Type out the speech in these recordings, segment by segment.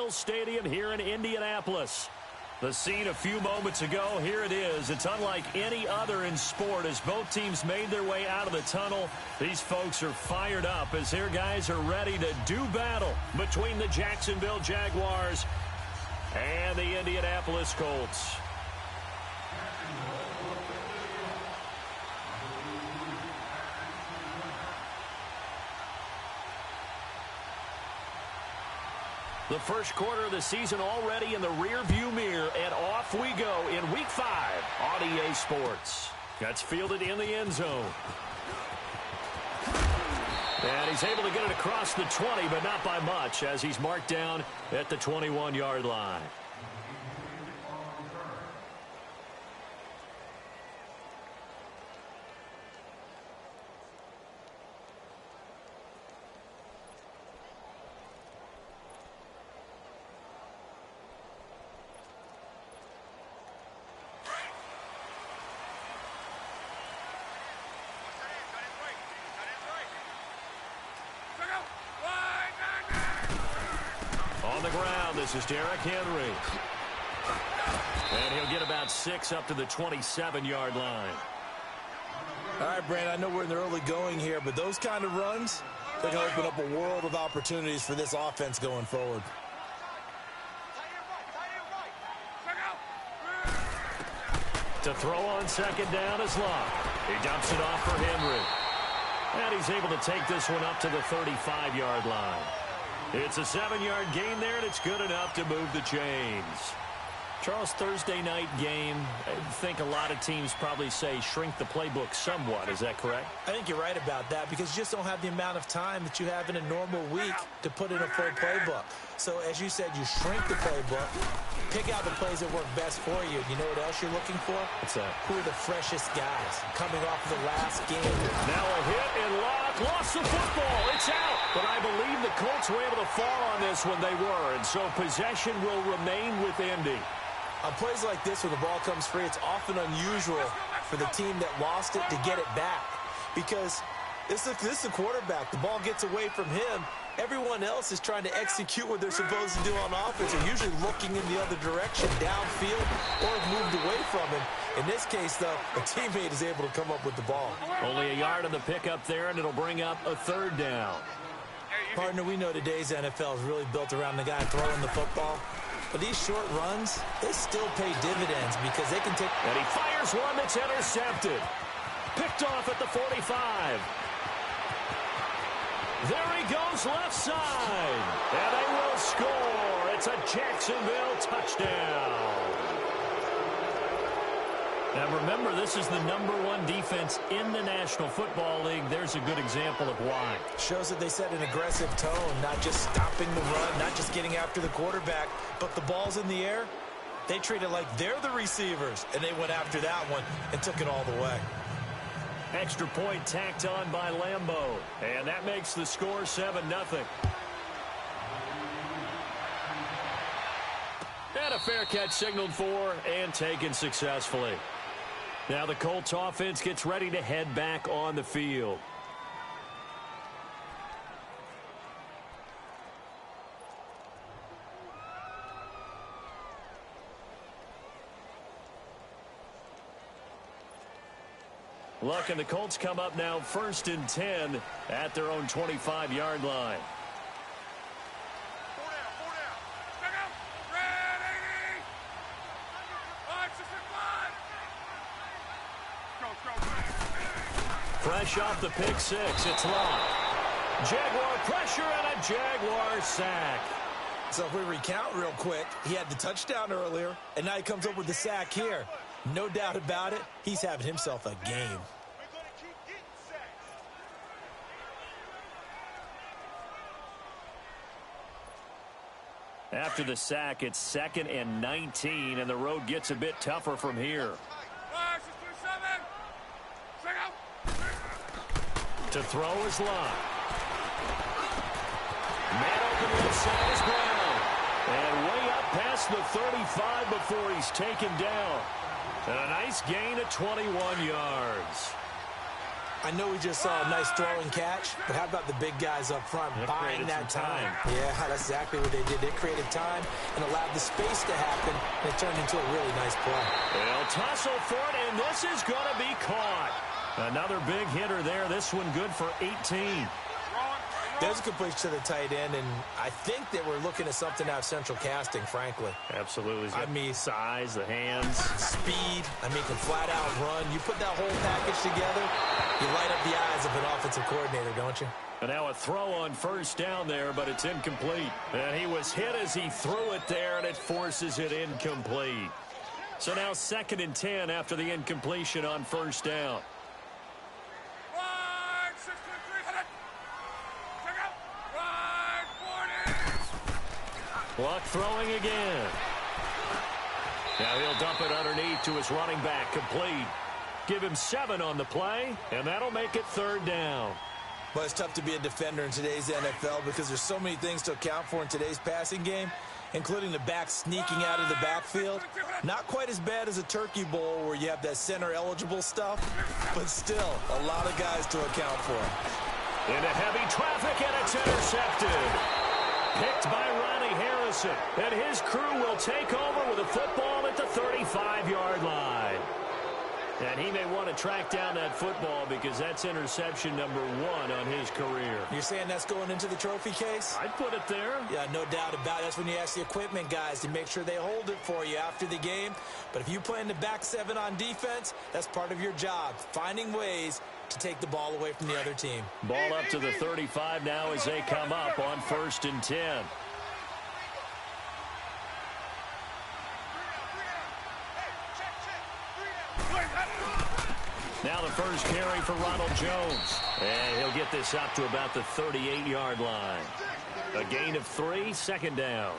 Memorial Stadium here in Indianapolis. The scene a few moments ago, here it is. It's unlike any other in sport as both teams made their way out of the tunnel. These folks are fired up as their guys are ready to do battle between the Jacksonville Jaguars and the Indianapolis Colts. The first quarter of the season already in the rearview mirror, and off we go in Week 5 on EA Sports. That's fielded in the end zone. And he's able to get it across the 20, but not by much, as he's marked down at the 21-yard line. On the ground, this is Derrick Henry. And he'll get about 6 up to the 27-yard line. All right, Brandon, I know we're in the early going here, but those kind of runs, they're going to open up a world of opportunities for this offense going forward. To throw on second down is Locke. He dumps it off for Henry. And he's able to take this one up to the 35-yard line. It's a 7-yard gain there, and it's good enough to move the chains. Charles, Thursday night game, I think a lot of teams probably say shrink the playbook somewhat. Is that correct? I think you're right about that because you just don't have the amount of time that you have in a normal week to put in a full playbook. So, as you said, you shrink the playbook, pick out the plays that work best for you. You know what else you're looking for? What's that? Who are the freshest guys coming off of the last game? Now a hit and Locke lost the football. It's out. But I believe the Colts were able to fall on this when they were, and so possession will remain with Indy. On plays like this where the ball comes free, it's often unusual for the team that lost it to get it back because this is the quarterback. The ball gets away from him. Everyone else is trying to execute what they're supposed to do on offense. They're usually looking in the other direction, downfield, or moved away from him. In this case, though, a teammate is able to come up with the ball. Only a yard on the pickup there, and it'll bring up a third down. Partner, we know today's NFL is really built around the guy throwing the football. But these short runs, they still pay dividends because they can take... And he fires one that's intercepted. Picked off at the 45. There he goes left side. And they will score. It's a Jacksonville touchdown. Now remember, this is the #1 defense in the National Football League. There's a good example of why. Shows that they set an aggressive tone, not just stopping the run, not just getting after the quarterback, but the ball's in the air. They treat it like they're the receivers, and they went after that one and took it all the way. Extra point tacked on by Lambeau, and that makes the score 7-0. And a fair catch signaled for and taken successfully. Now the Colts offense gets ready to head back on the field. Luck and the Colts come up now 1st and 10 at their own 25-yard line. Fresh off the pick six, it's Locke. Jaguar pressure and a Jaguar sack. So if we recount real quick, he had the touchdown earlier, and now he comes up with the sack here. No doubt about it, he's having himself a game. After the sack, it's 2nd and 19, and the road gets a bit tougher from here. To throw is Locke. Man open left side is Brown. And way up past the 35 before he's taken down. And a nice gain of 21 yards. I know we just saw a nice throw and catch, but how about the big guys up front buying that time? Yeah, that's exactly what they did. They created time and allowed the space to happen, and it turned into a really nice play. They'll tussle for it, and this is going to be caught. Another big hitter there. This one good for 18. There's a completion to the tight end, and I think that we're looking at something out of central casting, frankly. Absolutely. I mean, size, the hands. Speed. I mean, can flat out run. You put that whole package together, you light up the eyes of an offensive coordinator, don't you? And now a throw on first down there, but it's incomplete. And he was hit as he threw it there, and it forces it incomplete. So now 2nd and 10 after the incompletion on first down. Luck throwing again. Now he'll dump it underneath to his running back, complete. Give him 7 on the play, and that'll make it 3rd down. Well, it's tough to be a defender in today's NFL because there's so many things to account for in today's passing game, including the back sneaking out of the backfield. Not quite as bad as a turkey bowl where you have that center-eligible stuff, but still a lot of guys to account for. Into heavy traffic, and it's intercepted. Picked by Ronnie Harrison, and his crew will take over with a football at the 35-yard line. And he may want to track down that football because that's interception number 1 on his career. You're saying that's going into the trophy case? I'd put it there. Yeah, no doubt about it. That's when you ask the equipment guys to make sure they hold it for you after the game. But if you play in the back 7 on defense, that's part of your job, finding ways to take the ball away from the other team. Ball up to the 35 now as they come up on 1st and 10. Now the first carry for Ronald Jones. And he'll get this up to about the 38-yard line. A gain of 3, 2nd down.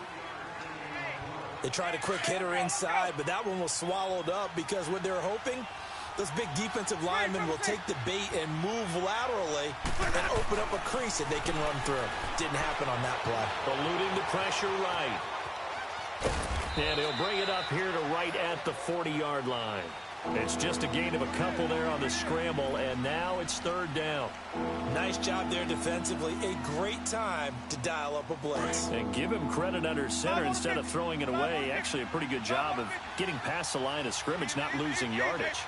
They tried a quick hitter inside, but that one was swallowed up because what they're hoping, those big defensive linemen will take the bait and move laterally and open up a crease that they can run through. Didn't happen on that play. Eluding the pressure right. And he'll bring it up here to right at the 40-yard line. It's just a gain of a couple there on the scramble, and now it's 3rd down. Nice job there defensively. A great time to dial up a blitz. And give him credit under center instead of throwing it away. Actually, a pretty good job of getting past the line of scrimmage, not losing yardage.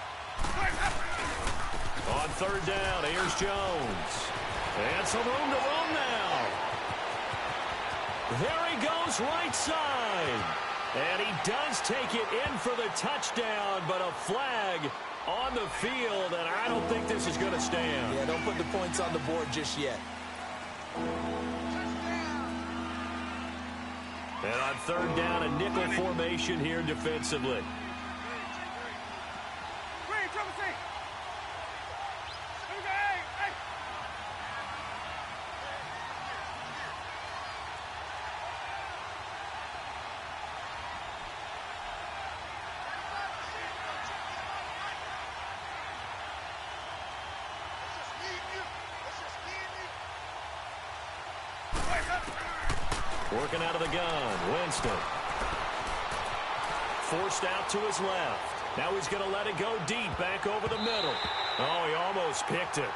On 3rd down, here's Jones. And some room to roam now. There he goes, right side. And he does take it in for the touchdown, but a flag on the field, and I don't think this is going to stand. Yeah, don't put the points on the board just yet. And on 3rd down, a nickel formation here defensively. Working out of the gun, Winston. Forced out to his left. Now he's going to let it go deep, back over the middle. Oh, he almost picked it.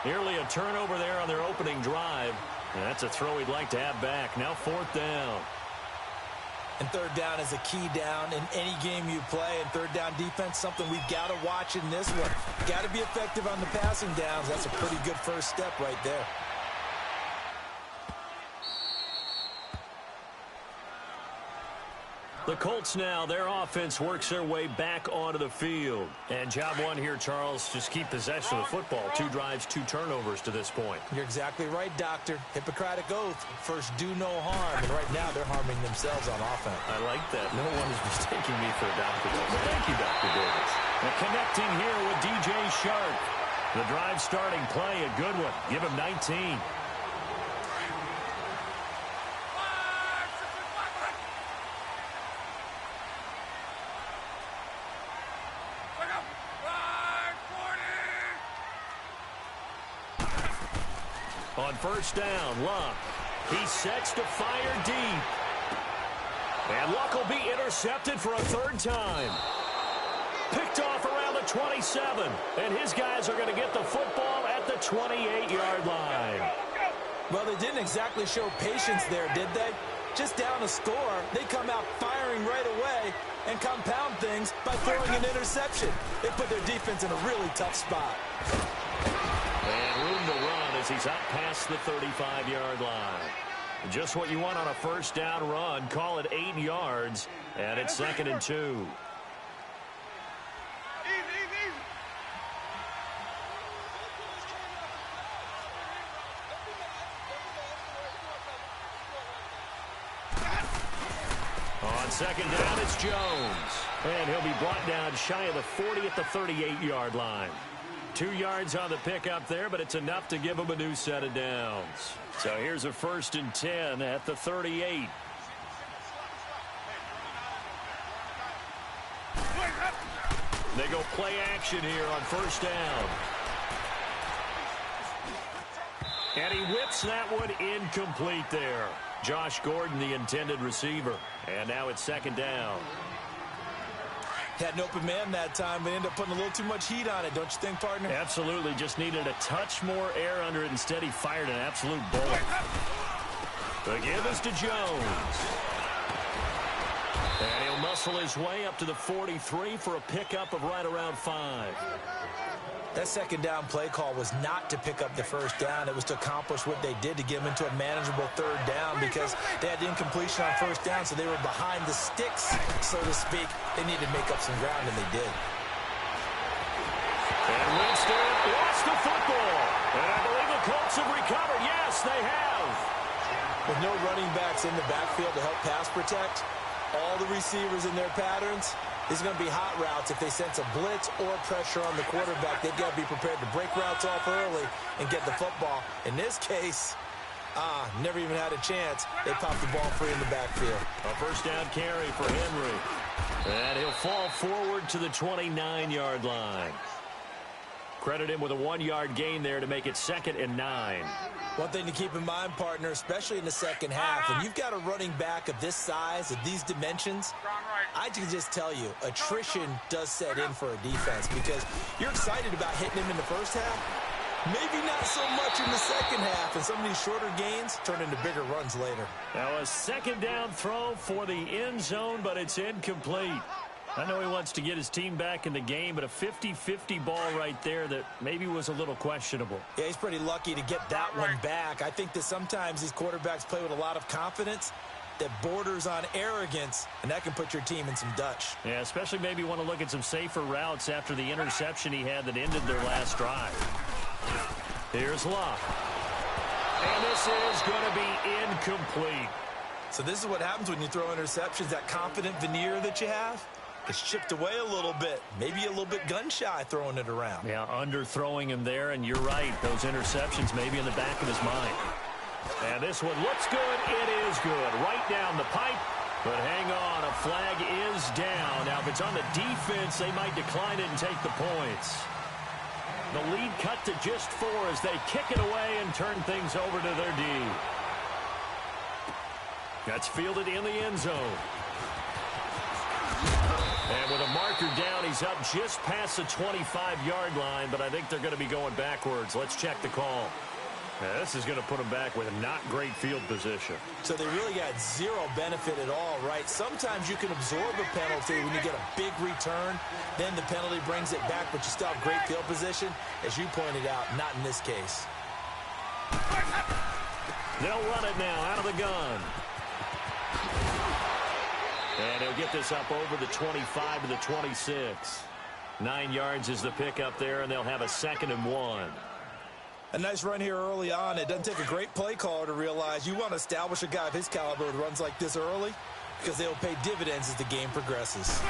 Nearly a turnover there on their opening drive. And that's a throw he'd like to have back. Now 4th down. And 3rd down is a key down in any game you play. And 3rd down defense, something we've got to watch in this one. Got to be effective on the passing downs. That's a pretty good first step right there. The Colts now, their offense works their way back onto the field. And job 1 here, Charles, just keep possession of the football. 2 drives, 2 turnovers to this point. You're exactly right, Doctor. Hippocratic oath. First, do no harm. And right now, they're harming themselves on offense. I like that. No one is mistaking me for a Dr. Well, thank you, Dr. Davis. And connecting here with DJ Shark. The drive starting play, a good one. Give him 19. On 1st down, Luck. He sets to fire deep. And Luck will be intercepted for a 3rd time. Picked off around the 27. And his guys are going to get the football at the 28-yard line. Well, they didn't exactly show patience there, did they? Just down a score, they come out firing right away and compound things by throwing an interception. They put their defense in a really tough spot. And room to run as he's out past the 35-yard line. Just what you want on a first down run. Call it 8 yards, and it's 2nd and 2. On 2nd down, it's Jones. And he'll be brought down shy of the 40 at the 38-yard line. 2 yards on the pickup there, but it's enough to give him a new set of downs. So here's a 1st and 10 at the 38. They go play action here on 1st down. And he whips that one incomplete there. Josh Gordon, the intended receiver. And now it's 2nd down. Had an open man that time, but ended up putting a little too much heat on it, don't you think, partner? Absolutely. Just needed a touch more air under it. Instead, he fired an absolute bullet. The give is to Jones. And he'll muscle his way up to the 43 for a pickup of right around 5. That 2nd down play call was not to pick up the 1st down. It was to accomplish what they did to get them into a manageable 3rd down because they had incompletion on 1st down, so they were behind the sticks, so to speak. They needed to make up some ground, and they did. And Winston lost the football. And I believe the Colts have recovered. Yes, they have. With no running backs in the backfield to help pass protect, all the receivers in their patterns, these are going to be hot routes. If they sense a blitz or pressure on the quarterback, they've got to be prepared to break routes off early and get the football. In this case, never even had a chance. They popped the ball free in the backfield. A 1st down carry for Henry. And he'll fall forward to the 29-yard line. Credit him with a 1-yard gain there to make it 2nd and 9. One thing to keep in mind, partner, especially in the second half, when you've got a running back of this size, of these dimensions, I can just tell you, attrition does set in for a defense because you're excited about hitting him in the first half. Maybe not so much in the second half, and some of these shorter gains turn into bigger runs later. Now a 2nd down throw for the end zone, but it's incomplete. I know he wants to get his team back in the game, but a 50-50 ball right there that maybe was a little questionable. Yeah, he's pretty lucky to get that one back. I think that sometimes these quarterbacks play with a lot of confidence that borders on arrogance, and that can put your team in some Dutch. Yeah, especially maybe want to look at some safer routes after the interception he had that ended their last drive. Here's Luck. And this is going to be incomplete. So this is what happens when you throw interceptions, that confident veneer that you have. It's chipped away a little bit, maybe a little bit gun-shy throwing it around. Yeah, underthrowing him there, and you're right. Those interceptions maybe in the back of his mind. And this one looks good. It is good. Right down the pipe. But hang on, a flag is down. Now, if it's on the defense, they might decline it and take the points. The lead cut to just 4 as they kick it away and turn things over to their D. That's fielded in the end zone. And with a marker down, he's up just past the 25-yard line, but I think they're going to be going backwards. Let's check the call. Now, this is going to put them back with a not great field position. So they really got zero benefit at all, right? Sometimes you can absorb a penalty when you get a big return. Then the penalty brings it back, but you still have great field position. As you pointed out, not in this case. They'll run it now out of the gun. And he'll get this up over the 25 to the 26. 9 yards is the pickup there, and they'll have a 2nd and 1. A nice run here early on. It doesn't take a great play caller to realize you want to establish a guy of his caliber who runs like this early because they will pay dividends as the game progresses.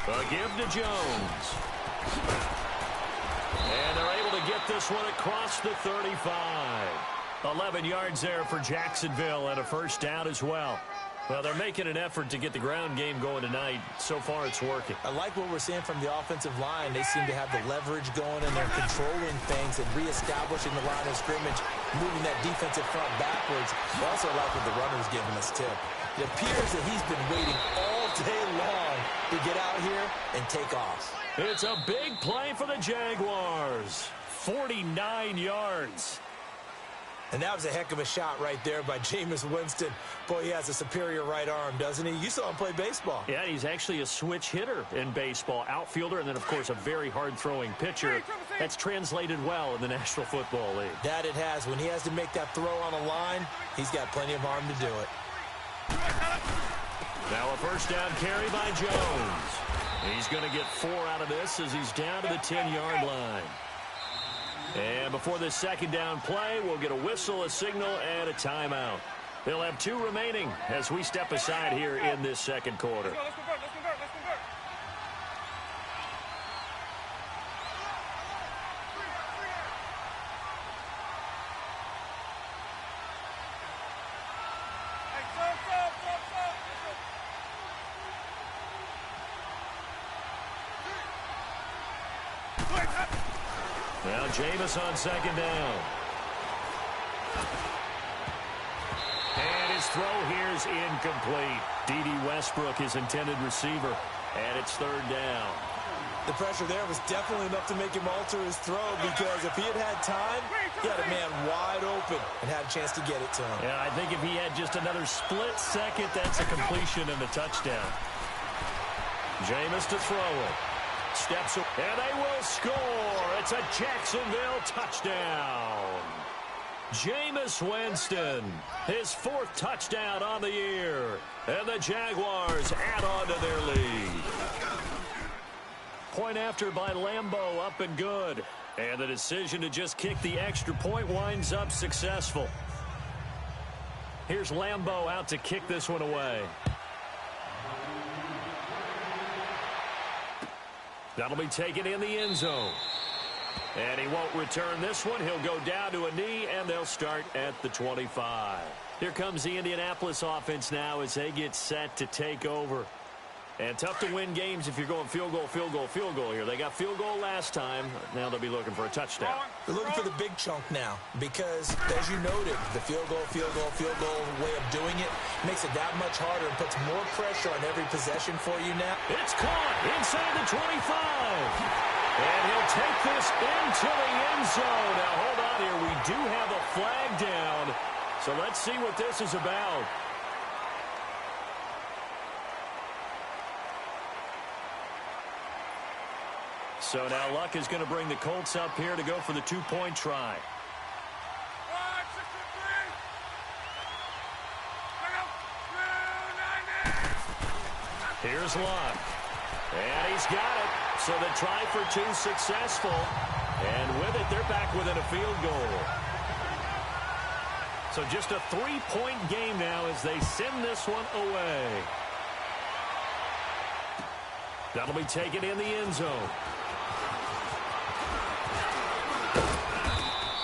A give to Jones. And they're able to get this one across the 35. 11 yards there for Jacksonville and a 1st down as well. Well, they're making an effort to get the ground game going tonight. So far, it's working. I like what we're seeing from the offensive line. They seem to have the leverage going, and they're controlling things and reestablishing the line of scrimmage, moving that defensive front backwards. I also like what the runner's giving us, too. It appears that he's been waiting all day long to get out here and take off. It's a big play for the Jaguars. 49 yards. And that was a heck of a shot right there by Jameis Winston. Boy, he has a superior right arm, doesn't he? You saw him play baseball. Yeah, he's actually a switch hitter in baseball. Outfielder, and then, of course, a very hard-throwing pitcher. That's translated well in the National Football League. That it has. When he has to make that throw on a line, he's got plenty of arm to do it. Now a first down carry by Jones. He's going to get 4 out of this as he's down to the 10-yard line. And before this second down play, we'll get a whistle, a signal, and a timeout. They'll have 2 remaining as we step aside here in this second quarter. Now Jameis on second down. And his throw here is incomplete. D.D. Westbrook, his intended receiver, and it's third down. The pressure there was definitely enough to make him alter his throw, because if he had time, he had a man wide open and had a chance to get it to him. Yeah, I think if he had just another split second, that's a completion and a touchdown. Jameis to throw it. Steps up, and they will score. It's a Jacksonville touchdown. Jameis Winston, his 4th touchdown on the year. And the Jaguars add on to their lead. Point after by Lambeau, up and good. And the decision to just kick the extra point winds up successful. Here's Lambeau out to kick this one away. That'll be taken in the end zone. And he won't return this one. He'll go down to a knee, and they'll start at the 25. Here comes the Indianapolis offense now as they get set to take over. And tough to win games if you're going field goal, field goal, field goal here. They got field goal last time. Now they'll be looking for a touchdown. They're looking for the big chunk now because, as you noted, the field goal way of doing it makes it that much harder and puts more pressure on every possession for you now. It's caught inside the 25. And he'll take this into the end zone. Now, hold on here. We do have a flag down. So let's see what this is about. So now Luck is going to bring the Colts up here to go for the 2-point try. Here's Luck. And he's got it. So the try for 2 successful. And with it, they're back within a field goal. So just a 3-point game now as they send this one away. That'll be taken in the end zone.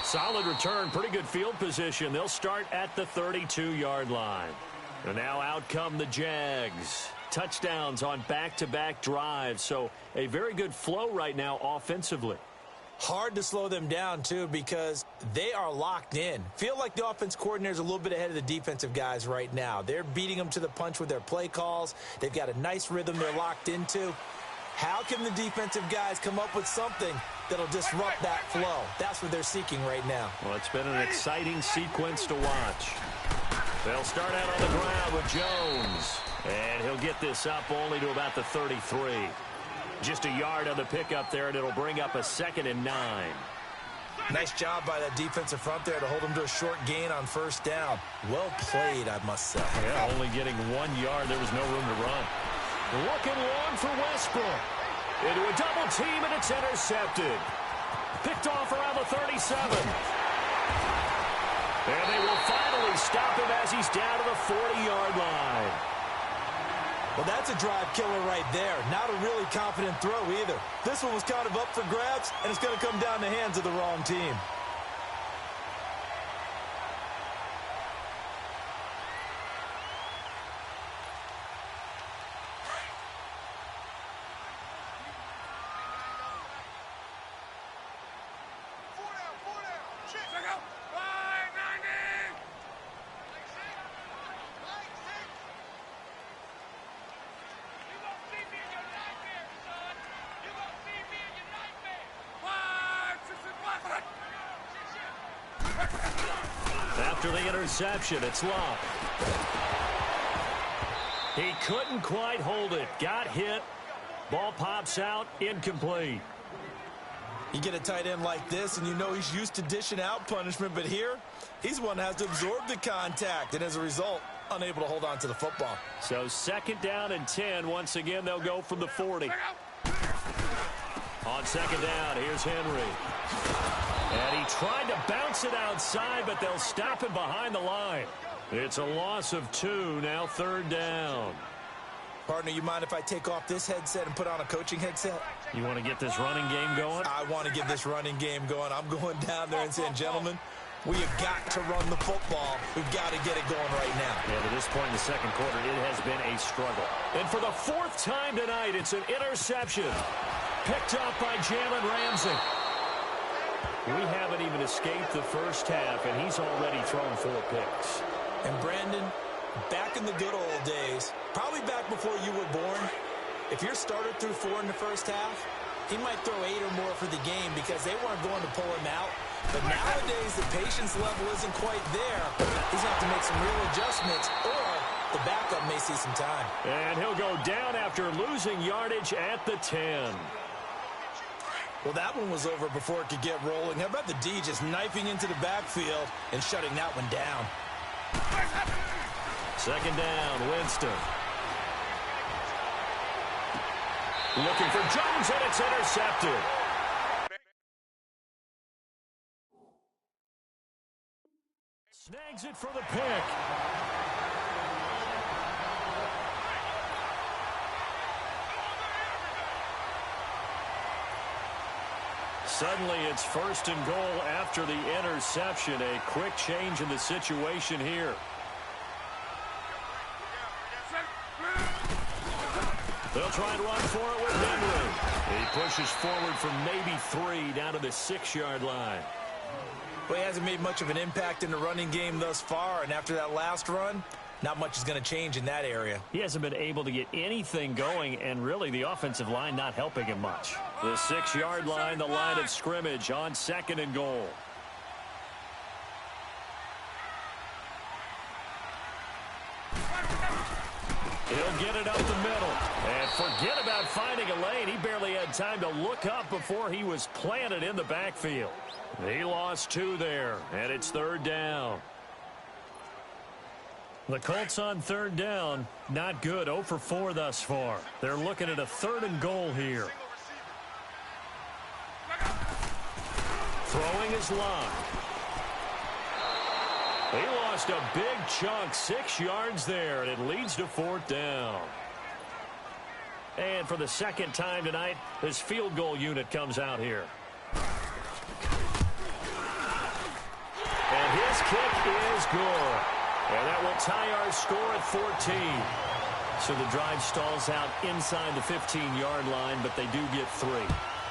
Solid return, pretty good field position. They'll start at the 32-yard line. And now out come the Jags. Touchdowns on back-to-back drives. So a very good flow right now offensively. Hard to slow them down, too, because they are locked in. Feel like the offense coordinator is a little bit ahead of the defensive guys right now. They're beating them to the punch with their play calls. They've got a nice rhythm they're locked into. How can the defensive guys come up with something that'll disrupt that flow? That's what they're seeking right now. Well, it's been an exciting sequence to watch. They'll start out on the ground with Jones. And he'll get this up only to about the 33. Just a yard on the pickup there, and it'll bring up a 2nd and 9. Nice job by that defensive front there to hold them to a short gain on first down. Well played, I must say. Yeah, only getting 1 yard. There was no room to run. Looking long for Westbrook. Into a double team, and it's intercepted. Picked off around the 37. And they will finally stop him as he's down to the 40-yard line. Well, that's a drive killer right there. Not a really confident throw either. This one was kind of up for grabs, and it's going to come down the hands of the wrong team. After the interception, it's Love. He couldn't quite hold it. Got hit. Ball pops out. Incomplete. You get a tight end like this, and you know he's used to dishing out punishment, but here, he's one that has to absorb the contact, and as a result, unable to hold on to the football. So 2nd down and 10. Once again, they'll go from the 40. On 2nd down, here's Henry. And he tried to bounce it outside, but they'll stop him behind the line. It's a loss of 2, now 3rd down. Partner, you mind if I take off this headset and put on a coaching headset? You want to get this running game going? I want to get this running game going. I'm going down there and saying, gentlemen, we have got to run the football. We've got to get it going right now. Yeah, to this point in the 2nd quarter, it has been a struggle. And for the 4th time tonight, it's an interception. Picked up by Jalen Ramsey. We haven't even escaped the first half, and he's already thrown 4 picks. And Brandon, back in the good old days, probably back before you were born, if your starter threw 4 in the first half, he might throw 8 or more for the game because they weren't going to pull him out. But nowadays, the patience level isn't quite there. He's going to have to make some real adjustments, or the backup may see some time. And he'll go down after losing yardage at the 10. Well, that one was over before it could get rolling. How about the D just knifing into the backfield and shutting that one down? 2nd down, Winston. Looking for Jones, and it's intercepted. Snags it for the pick. Suddenly, it's 1st and goal after the interception. A quick change in the situation here. They'll try and run for it with Henry. He pushes forward from maybe 3 down to the 6-yard line. Well, he hasn't made much of an impact in the running game thus far, and after that last run, not much is going to change in that area. He hasn't been able to get anything going, and really the offensive line not helping him much. The 6-yard line, the line of scrimmage on 2nd and goal. He'll get it up the middle. And forget about finding a lane. He barely had time to look up before he was planted in the backfield. He lost 2 there, and it's 3rd down. The Colts on 3rd down, not good, 0 for 4 thus far. They're looking at a 3rd and goal here. Throwing his line. He lost a big chunk, 6 yards there, and it leads to 4th down. And for the 2nd time tonight, this field goal unit comes out here. And his kick is good. And that will tie our score at 14. So the drive stalls out inside the 15-yard line, but they do get 3.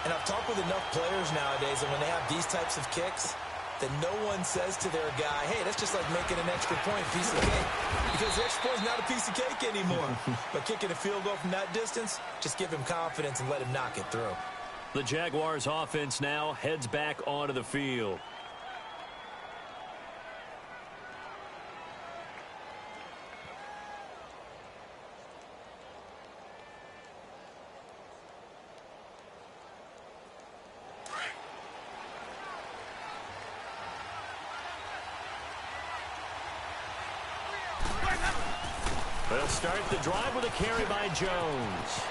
And I've talked with enough players nowadays, and when they have these types of kicks, that no one says to their guy, hey, that's just like making an extra point, piece of cake. Because the extra point is not a piece of cake anymore. But kicking a field goal from that distance, just give him confidence and let him knock it through. The Jaguars offense now heads back onto the field. They'll start the drive with a carry by Jones.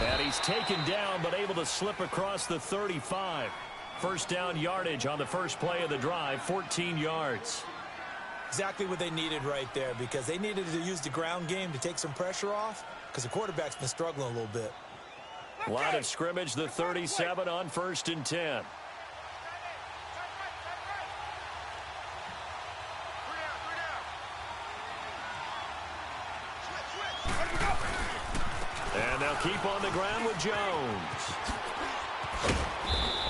And he's taken down, but able to slip across the 35. 1st down yardage on the first play of the drive, 14 yards. Exactly what they needed right there, because they needed to use the ground game to take some pressure off, because the quarterback's been struggling a little bit. Line of scrimmage, the 37 on 1st and 10. And they'll keep on the ground with Jones.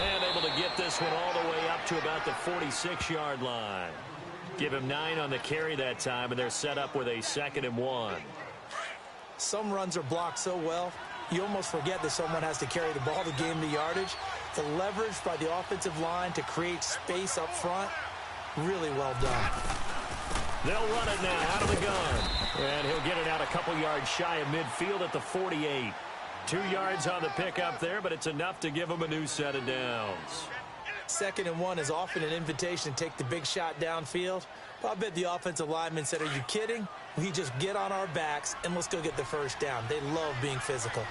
And able to get this one all the way up to about the 46-yard line. Give him 9 on the carry that time, and they're set up with a 2nd and 1. Some runs are blocked so well, you almost forget that someone has to carry the ball to gain the yardage. The leverage by the offensive line to create space up front, really well done. They'll run it now out of the gun. And he'll get it out a couple yards shy of midfield at the 48. 2 yards on the pickup there, but it's enough to give him a new set of downs. 2nd and 1 is often an invitation to take the big shot downfield. But I bet the offensive lineman said, are you kidding? We just get on our backs and let's go get the first down. They love being physical.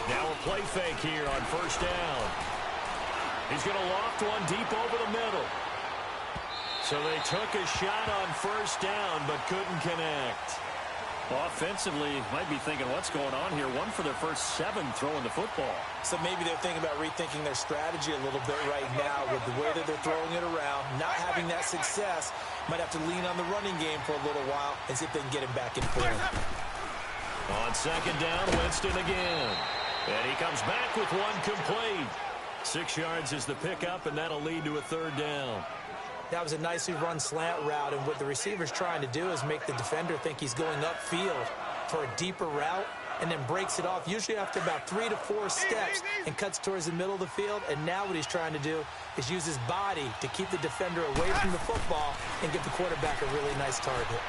Now a play fake here on first down. He's going to loft one deep over the middle. So they took a shot on first down but couldn't connect. Offensively, might be thinking, what's going on here? One for their first 7 throwing the football. So maybe they're thinking about rethinking their strategy a little bit right now with the way that they're throwing it around. Not having that success, might have to lean on the running game for a little while and see if they can get him back in play. On second down, Winston again. And he comes back with one complete. 6 yards is the pickup, and that'll lead to a third down. That was a nicely run slant route, and what the receiver's trying to do is make the defender think he's going upfield for a deeper route and then breaks it off, usually after about 3 to 4 steps, and cuts towards the middle of the field. And now what he's trying to do is use his body to keep the defender away from the football and give the quarterback a really nice target.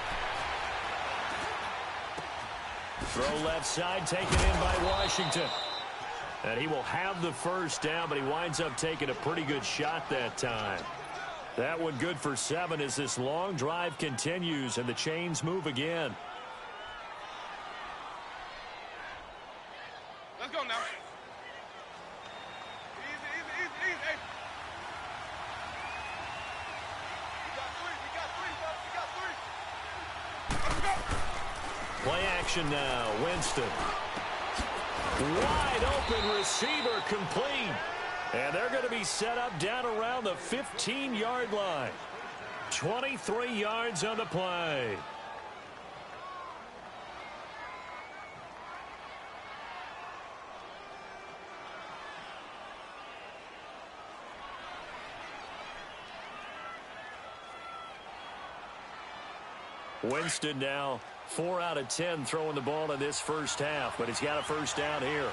Throw left side, taken in by Washington. And he will have the first down, but he winds up taking a pretty good shot that time. That one good for 7 as this long drive continues and the chains move again. Let's go now. Easy. We got 3. Play action now. Winston. Wide open receiver complete. And they're going to be set up down around the 15-yard line. 23 yards on the play. Winston now 4 out of 10 throwing the ball in this first half, but he's got a first down here.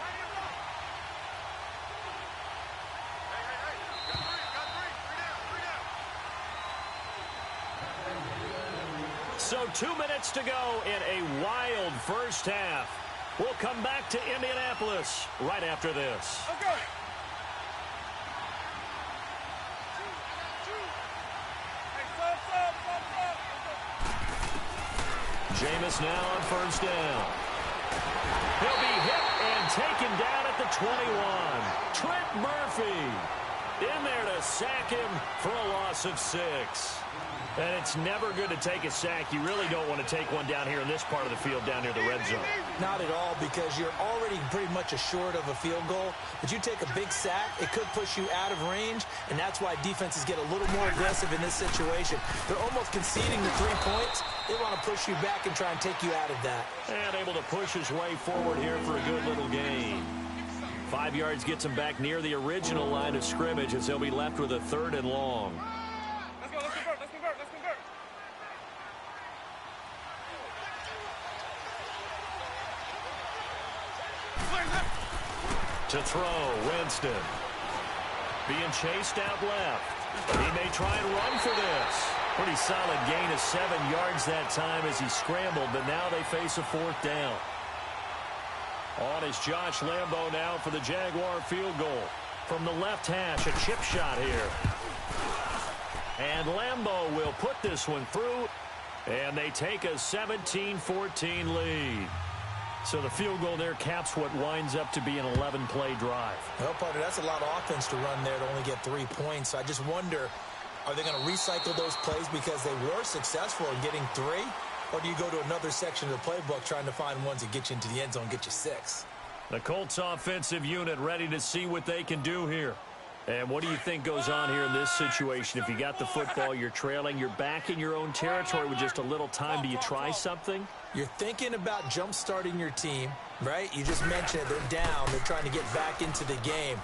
So 2 minutes to go in a wild first half. We'll come back to Indianapolis right after this. Okay. Jameis now on first down. He'll be hit and taken down at the 21. Trent Murphy in there to sack him for a loss of 6. And it's never good to take a sack. You really don't want to take one down here in this part of the field down near the red zone. Not at all, because you're already pretty much assured of a field goal. But you take a big sack, it could push you out of range, and that's why defenses get a little more aggressive in this situation. They're almost conceding the 3 points. They want to push you back and try and take you out of that. And able to push his way forward here for a good little gain. 5 yards gets him back near the original line of scrimmage as he'll be left with a 3rd and long. Let's go, let's convert. To throw, Winston. Being chased out left. He may try and run for this. Pretty solid gain of 7 yards that time as he scrambled, but now they face a 4th down. On is Josh Lambo now for the Jaguar field goal. From the left hash, a chip shot here. And Lambo will put this one through, and they take a 17-14 lead. So the field goal there caps what winds up to be an 11-play drive. Well, partner, that's a lot of offense to run there to only get 3 points. So I just wonder, are they going to recycle those plays because they were successful in getting 3? Or do you go to another section of the playbook trying to find ones that get you into the end zone, get you 6? The Colts offensive unit ready to see what they can do here. And what do you think goes on here in this situation? If you got the football, you're trailing, you're back in your own territory with just a little time. Do you try something? You're thinking about jump-starting your team, right? You just mentioned it. They're down. They're trying to get back into the game.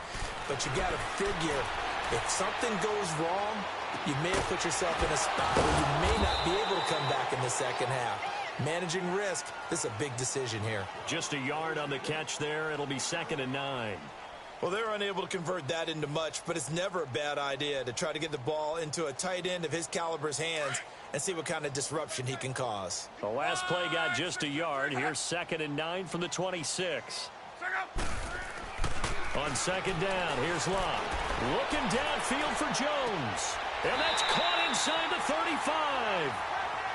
But you got to figure, if something goes wrong, you may have put yourself in a spot where you may not be able to come back in the second half. Managing risk. This is a big decision here. Just a yard on the catch there. It'll be 2nd and 9. Well, they're unable to convert that into much, but it's never a bad idea to try to get the ball into a tight end of his caliber's hands and see what kind of disruption he can cause. The last play got just a yard. Here's 2nd and 9 from the 26. On 2nd down, here's Locke. Looking downfield for Jones. And that's caught inside the 35.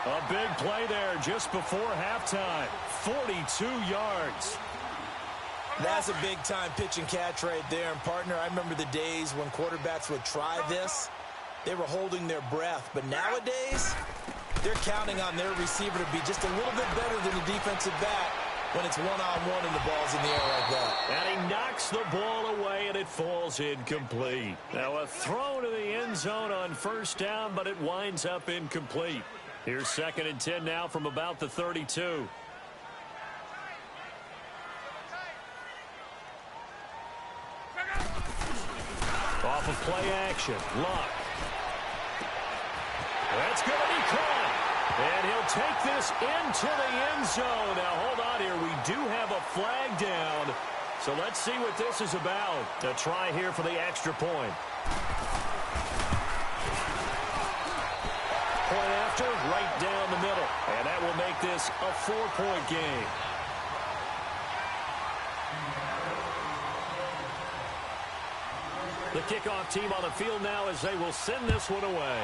A big play there just before halftime. 42 yards. That's a big-time pitch and catch right there. And, partner, I remember the days when quarterbacks would try this. They were holding their breath. But nowadays, they're counting on their receiver to be just a little bit better than the defensive back when it's one-on-one and the ball's in the air like that. And he knocks the ball away, and it falls incomplete. Now a throw to the end zone on 1st down, but it winds up incomplete. Here's 2nd and 10 now from about the 32. Off of play action, Locke. That's going to be caught. And he'll take this into the end zone. Now, hold on here. We do have a flag down. So let's see what this is about. A try here for the extra point. Point after, right down the middle. And that will make this a 4-point game. The kickoff team on the field now as they will send this one away.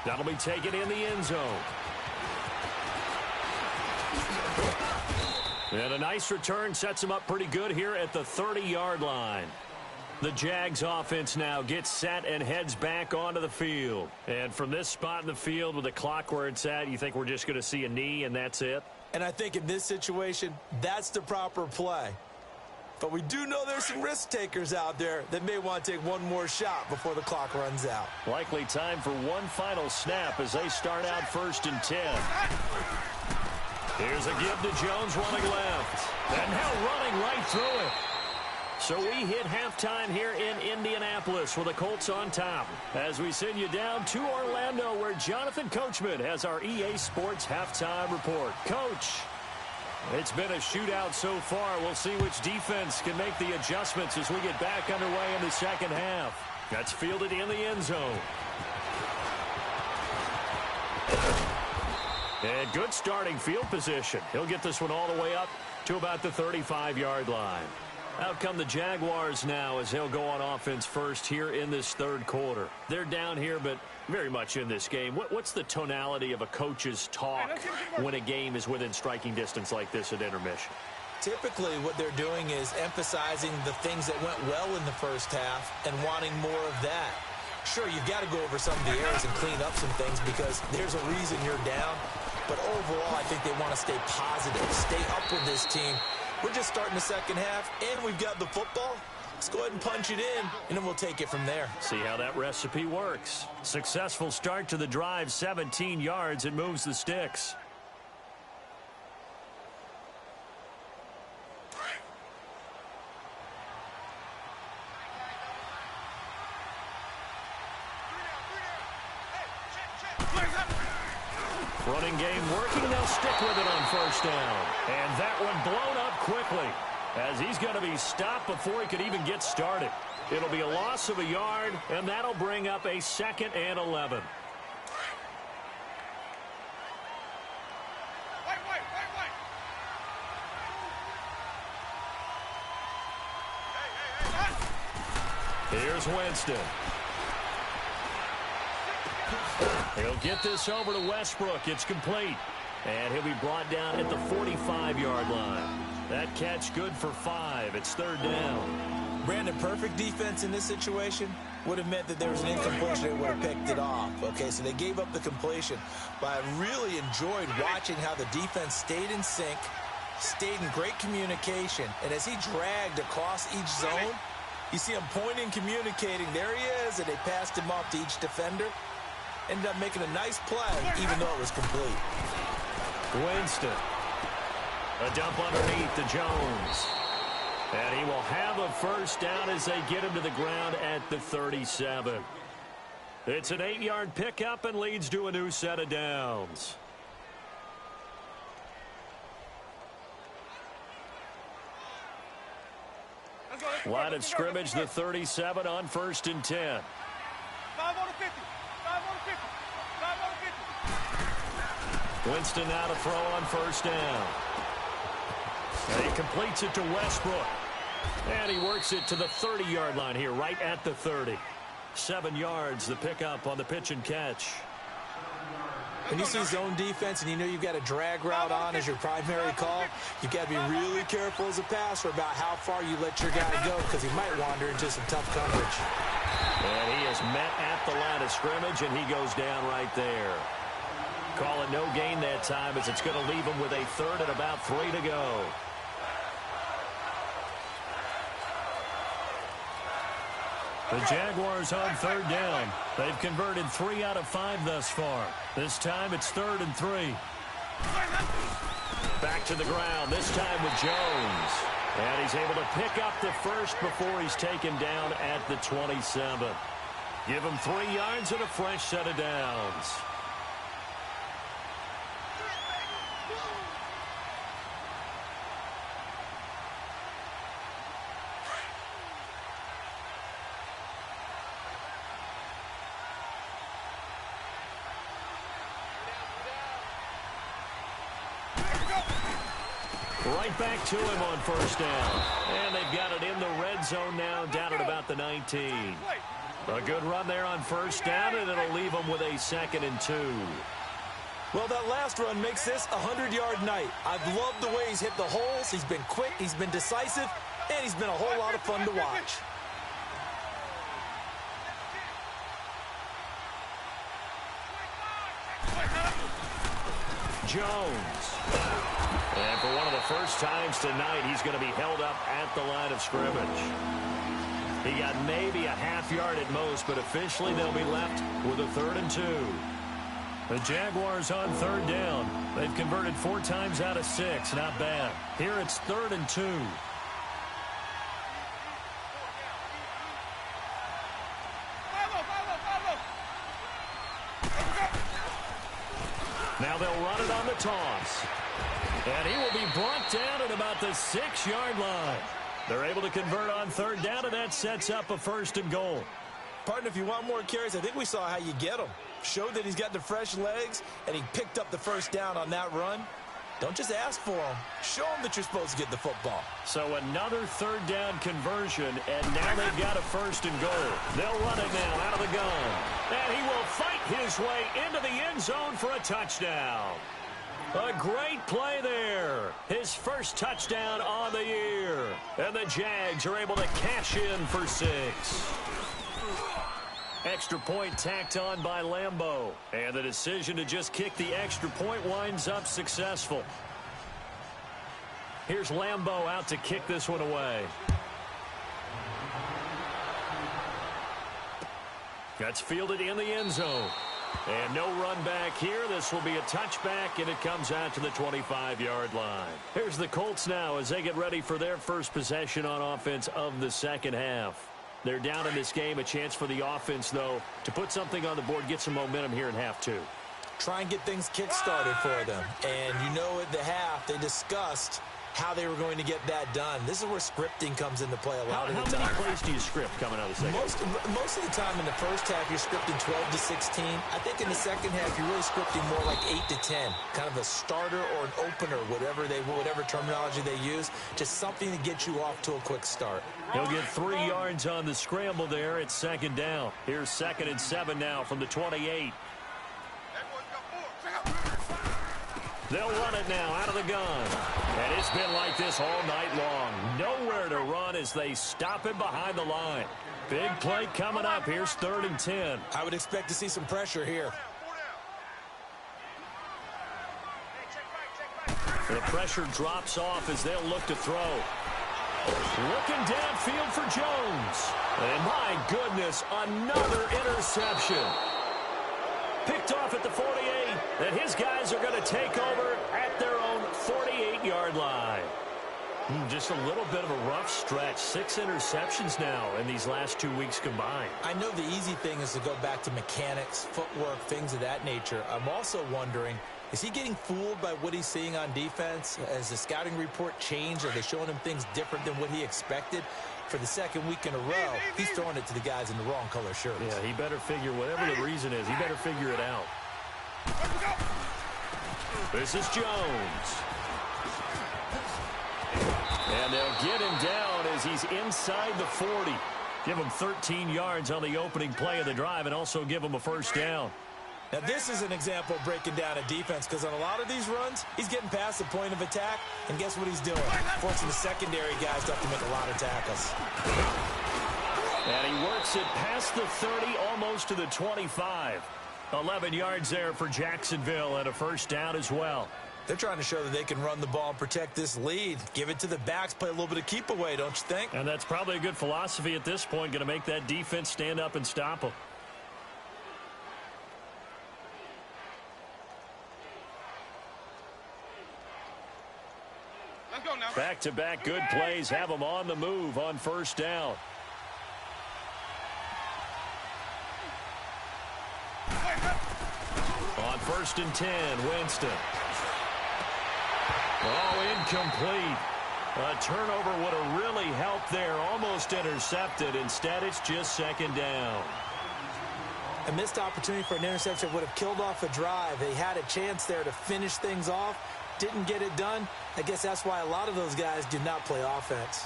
That'll be taken in the end zone. And a nice return sets him up pretty good here at the 30-yard line. The Jags offense now gets set and heads back onto the field. And from this spot in the field with the clock where it's at, you think we're just going to see a knee and that's it? And I think in this situation, that's the proper play. But we do know there's some risk takers out there that may want to take one more shot before the clock runs out. Likely time for one final snap as they start out 1st and 10. Here's a give to Jones running left. And now running right through it. So we hit halftime here in Indianapolis with the Colts on top. As we send you down to Orlando where Jonathan Coachman has our EA Sports halftime report. Coach. It's been a shootout so far. We'll see which defense can make the adjustments as we get back underway in the 2nd half. That's fielded in the end zone. And good starting field position. He'll get this one all the way up to about the 35-yard line. Out come the Jaguars now as they'll go on offense first here in this 3rd quarter. They're down here, but very much in this game. What's the tonality of a coach's talk when a game is within striking distance like this at intermission? Typically, what they're doing is emphasizing the things that went well in the 1st half and wanting more of that. Sure, you've got to go over some of the errors and clean up some things because there's a reason you're down. But overall, I think they want to stay positive, stay up with this team. We're just starting the 2nd half, and we've got the football. Let's go ahead and punch it in, and then we'll take it from there. See how that recipe works. Successful start to the drive, 17 yards. It moves the sticks. Running game working, and they'll stick with it on 1st down. And that one blown up quickly as he's going to be stopped before he could even get started. It'll be a loss of a yard, and that'll bring up a 2nd and 11. Here's Winston. He'll get this over to Westbrook. It's complete. And he'll be brought down at the 45-yard line. That catch good for 5. It's 3rd down. Brandon, perfect defense in this situation would have meant that there was an incompletion. They would have picked it off. Okay, so they gave up the completion. But I really enjoyed watching how the defense stayed in sync, stayed in great communication. And as he dragged across each zone, you see him pointing, communicating. There he is, and they passed him off to each defender. Ended up making a nice play, even though it was complete. Winston. A dump underneath to Jones. And he will have a 1st down as they get him to the ground at the 37. It's an 8-yard pickup and leads to a new set of downs. Line of scrimmage, the 37 on 1st and 10. 5 on the 50. 5 on the 50. 5 on the 50. Winston now to throw on 1st down. And he completes it to Westbrook. And he works it to the 30-yard line here, right at the 30. 7 yards, the pickup on the pitch and catch. When you see zone defense and you know you've got a drag route on as your primary call, you've got to be really careful as a passer about how far you let your guy go because he might wander into some tough coverage. And he is met at the line of scrimmage, and he goes down right there. Call it no gain that time as it's going to leave him with a 3rd and about 3 to go. The Jaguars on 3rd down. They've converted 3 out of 5 thus far. This time it's 3rd and 3. Back to the ground, this time with Jones. And he's able to pick up the first before he's taken down at the 27. Give him 3 yards and a fresh set of downs. Right back to him on 1st down. And they've got it in the red zone now, down at about the 19. A good run there on 1st down, and it'll leave them with a 2nd and 2. Well, that last run makes this a 100-yard night. I've loved the way he's hit the holes. He's been quick, he's been decisive, and he's been a whole lot of fun to watch. Jones. And for one of the first times tonight, he's going to be held up at the line of scrimmage. He got maybe a half yard at most, but officially they'll be left with a 3rd and 2. The Jaguars on 3rd down. They've converted 4 times out of 6. Not bad. Here it's 3rd and 2. Now they'll run it on the toss. And he will be brought down at about the 6-yard line. They're able to convert on 3rd down, and that sets up a 1st and goal. Partner, if you want more carries, I think we saw how you get him. Showed that he's got the fresh legs, and he picked up the 1st down on that run. Don't just ask for him. Show him that you're supposed to get the football. So another 3rd down conversion, and now they've got a 1st and goal. They'll run it now out of the gun. And he will fight his way into the end zone for a touchdown. A great play there. His first touchdown on the year. And the Jags are able to cash in for 6. Extra point tacked on by Lambeau. And the decision to just kick the extra point winds up successful. Here's Lambeau out to kick this one away. That's fielded in the end zone. And no run back here. This will be a touchback, and it comes out to the 25-yard line. Here's the Colts now as they get ready for their first possession on offense of the second half. They're down in this game. A chance for the offense, though, to put something on the board, get some momentum here in half 2. Try and get things kick-started for them. And you know at the half they discussed how they were going to get that done. This is where scripting comes into play a lot of the time. How many plays do you script coming out of the second? Most of the time in the first half, you're scripting 12 to 16. I think in the second half, you're really scripting more like 8 to 10. Kind of a starter or an opener, whatever terminology they use. Just something to get you off to a quick start. He'll get 3 yards on the scramble there. It's 2nd down. Here's 2nd and 7 now from the 28. They'll run it now out of the gun. And it's been like this all night long. Nowhere to run as they stop him behind the line. Big play coming up. Here's 3rd and 10. I would expect to see some pressure here. The pressure drops off as they'll look to throw. Looking downfield for Jones. And my goodness, another interception. Picked off at the 48, and his guys are going to take over at their own 48-yard line. Just a little bit of a rough stretch. 6 interceptions now in these last 2 weeks combined. I know the easy thing is to go back to mechanics, footwork, things of that nature. I'm also wondering, is he getting fooled by what he's seeing on defense? Has the scouting report changed? Are they showing him things different than what he expected? For the second week in a row, he's throwing it to the guys in the wrong color shirts. Yeah, he better figure, whatever the reason is, he better figure it out. This is Jones. And they'll get him down as he's inside the 40. Give him 13 yards on the opening play of the drive and also give him a first down. Now, this is an example of breaking down a defense, because on a lot of these runs, he's getting past the point of attack, and guess what he's doing? Forcing the secondary guys to have to make a lot of tackles. And he works it past the 30, almost to the 25. 11 yards there for Jacksonville and a first down as well. They're trying to show that they can run the ball and protect this lead. Give it to the backs, play a little bit of keep away, don't you think? And that's probably a good philosophy at this point, going to make that defense stand up and stop them. Back-to-back good plays have them on the move on first down. On 1st and 10, Winston. Oh, incomplete. A turnover would have really helped there. Almost intercepted. Instead, it's just second down. A missed opportunity for an interception would have killed off a drive. They had a chance there to finish things off. Didn't get it done. I guess that's why a lot of those guys did not play offense.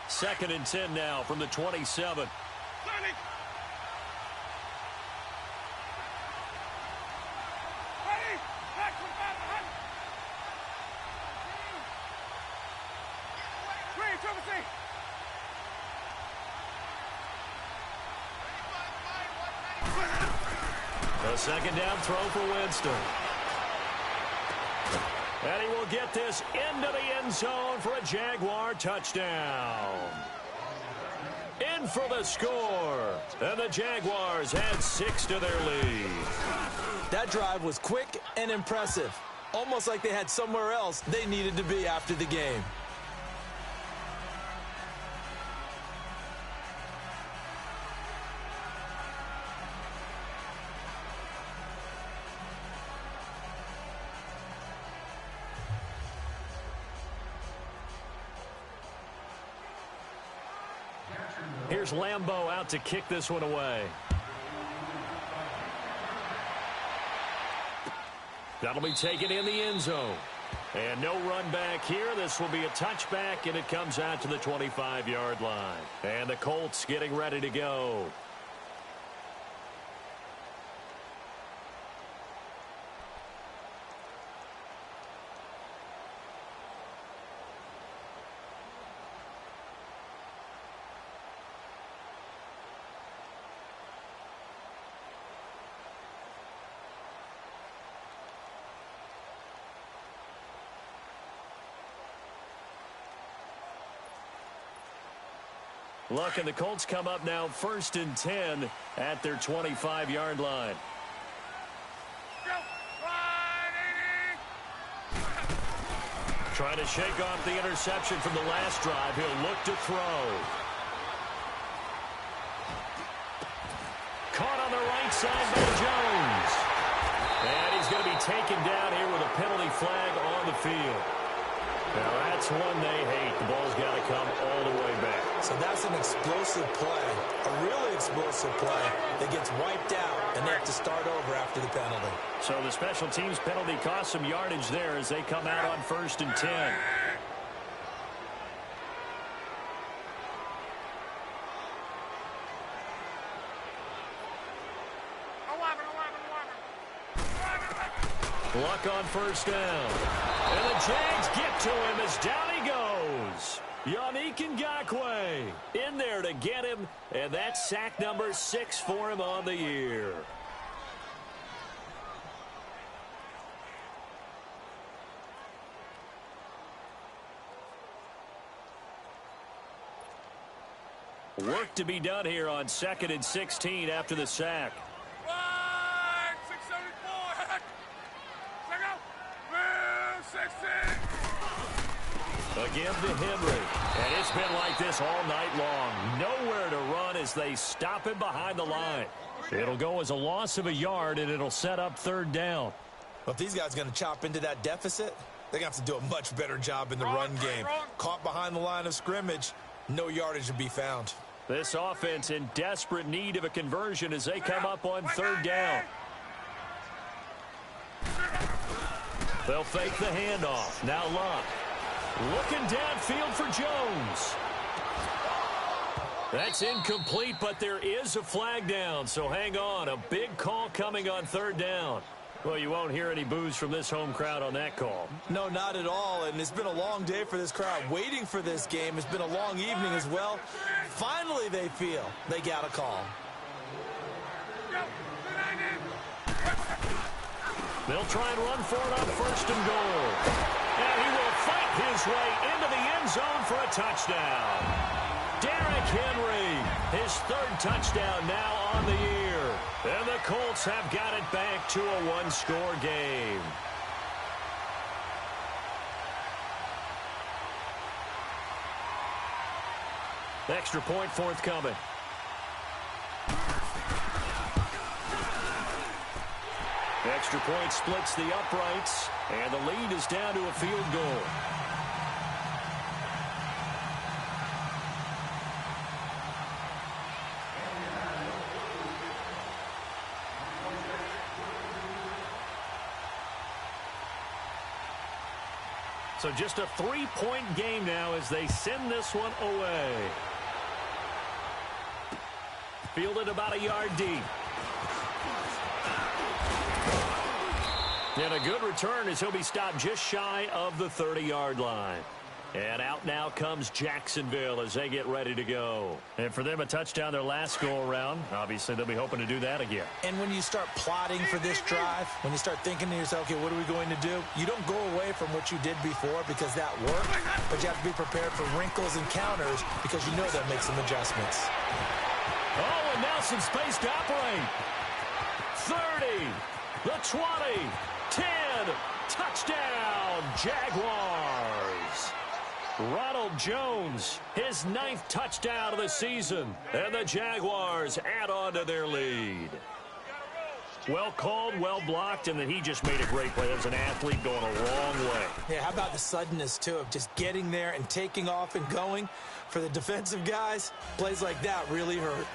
2nd and 10 now from the 27. A second down throw for Winston. And he will get this into the end zone for a Jaguar touchdown. In for the score. And the Jaguars add 6 to their lead. That drive was quick and impressive. Almost like they had somewhere else they needed to be after the game. Here's Lambeau out to kick this one away. That'll be taken in the end zone. And no run back here. This will be a touchback, and it comes out to the 25-yard line. And the Colts getting ready to go. Look, and the Colts come up now 1st and 10 at their 25-yard line. Trying to shake off the interception from the last drive. He'll look to throw. Caught on the right side by Jones. And he's going to be taken down here with a penalty flag on the field. Now that's one they hate. The ball's got to come all the way back. So that's an explosive play, a really explosive play that gets wiped out, and they have to start over after the penalty. So the special teams penalty cost some yardage there as they come out on 1st and 10. Luck on first down. And the Jags get to him as down he goes. Yannick Ngakoue in there to get him, and that's sack number 6 for him on the year. Work to be done here on 2nd and 16 after the sack. Again to Henry. And it's been like this all night long. Nowhere to run as they stop him behind the line. It'll go as a loss of a yard, and it'll set up third down. Well, if these guys are going to chop into that deficit, they're going to have to do a much better job in the run game. Caught behind the line of scrimmage, no yardage to be found. This offense in desperate need of a conversion as they come up on third down. They'll fake the handoff. Now Luck. Looking downfield for Jones. That's incomplete, but there is a flag down, so hang on. A big call coming on third down. Well, you won't hear any boos from this home crowd on that call. No, not at all, and it's been a long day for this crowd waiting for this game. It's been a long evening as well. Finally, they feel they got a call. They'll try and run for it on first and goal. And he will fight his way into the end zone for a touchdown. Derrick Henry, his third touchdown now on the year. And the Colts have got it back to a one-score game. Extra point forthcoming. Extra point splits the uprights, and the lead is down to a field goal. So just a three-point game now as they send this one away. Fielded about a yard deep. And a good return as he'll be stopped just shy of the 30-yard line. And out now comes Jacksonville as they get ready to go. And for them, a touchdown their last go-around. Obviously, they'll be hoping to do that again. And when you start plotting for this drive, when you start thinking to yourself, okay, what are we going to do? You don't go away from what you did before because that worked, but you have to be prepared for wrinkles and counters because you know they'll make some adjustments. Oh, and now some space to operate. 30, the 20, 10, touchdown, Jaguars. Ronald Jones, his 9th touchdown of the season, and the Jaguars add on to their lead. Well called, well blocked, and then he just made a great play. That was an athlete going a long way. Yeah, how about the suddenness, too, of just getting there and taking off and going? For the defensive guys, plays like that really hurt.